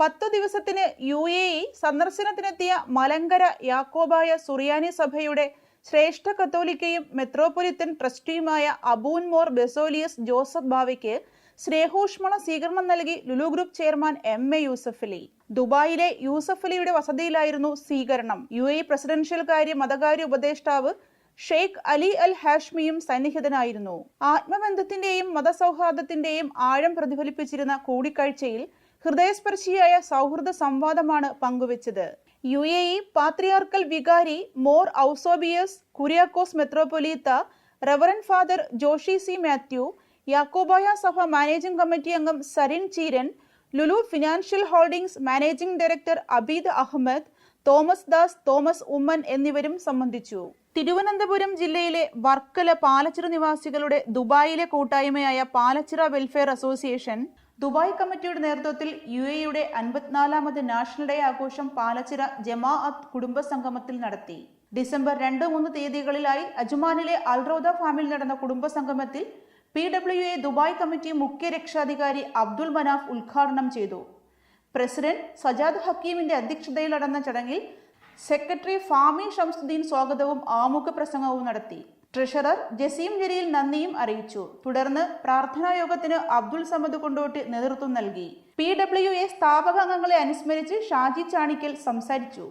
10 ദിവസത്തിന് UAE സന്ദർശനത്തിനെത്തിയ മലങ്കര യാക്കോബായ സുറിയാനി സഭയുടെ ശ്രേഷ്ഠ കത്തോലിക്കയും മെത്രോപൊലിത്തൻ ട്രസ്റ്റിയുമായ അബൂൻ മോർ ബെസോലിയസ് ജോസഫ് ബാവയ്ക്ക് സ്നേഹോഷ്മള സ്വീകരണം നൽകി Lulu group chairman MA Yusuffali. ദുബായിലെ യൂസഫലിയുടെ വസതിയിലായിരുന്നു സ്വീകരണം. UAE പ്രസിഡൻഷ്യൽ കാര്യ മതകാര്യ ഉപദേഷ്ടാവ് ഷെയ്ഖ് അലി അൽ ഹാഷ്മിയും സന്നിഹിതനായിരുന്നു. ആത്മബന്ധത്തിന്റെയും മതസൗഹാർദ്ദത്തിന്റെയും ആഴം പ്രതിഫലിപ്പിച്ചിരുന്ന കൂടിക്കാഴ്ചയിൽ ഹൃദയസ്പർശിയായ സൗഹൃദ സംവാദമാണ് പങ്കുവച്ചത്. UAE പാത്രിയാർക്കൽ വികാരി മോർ ഔസോബിയസ് കുര്യാക്കോസ് മെത്രോപൊലീത്ത reverend father Joshy C. Mathew, Yakobaya സഭ മാനേജിംഗ് കമ്മിറ്റി അംഗം Sarin Cheeran, Lulu financial holdings managing director Abeed Ahammed, Thomas Das, Thomas Oommen എന്നിവരും സംബന്ധിച്ചു. തിരുവനന്തപുരം ജില്ലയിലെ വർക്കല പാലച്ചിറ നിവാസികളുടെ ദുബായിലെ കൂട്ടായ്മയായ പാലച്ചിറ വെൽഫെയർ അസോസിയേഷൻ ദുബായ് കമ്മിറ്റിയുടെ നേതൃത്വത്തിൽ UAEയുടെ 54ാമത് നാഷണൽ ഡേ ആഘോഷം പാലച്ചിറ ജമാഅത്ത് കുടുംബ സംഗമത്തിൽ നടത്തി. ഡിസംബർ 2-3 തീയതികളിലായി അജ്മാനിലെ അൽറോദ ഫാമിൽ നടന്ന കുടുംബ സംഗമത്തിൽ PWA ദുബായ് കമ്മിറ്റി മുഖ്യ രക്ഷാധികാരി അബ്ദുൽ മനാഫ് ഉദ്ഘാടനം ചെയ്തു. പ്രസിഡന്റ് സജാദ് ഹക്കീമിന്റെ അധ്യക്ഷതയിൽ നടന്ന ചടങ്ങിൽ സെക്രട്ടറി ഫാമി ഷംസുദ്ദീൻ സ്വാഗതവും ആമുഖ പ്രസംഗവും നടത്തി. ട്രഷറർ ജസീം ജലീൽ നന്ദിയും അറിയിച്ചു. തുടർന്ന് പ്രാർത്ഥനാ യോഗത്തിന് അബ്ദുൾ സമദ് കൊണ്ടോട്ടി നേതൃത്വം നൽകി. PWA സ്ഥാപക അംഗങ്ങളെ അനുസ്മരിച്ച് ഷാജി ചാണിക്കൽ സംസാരിച്ചു.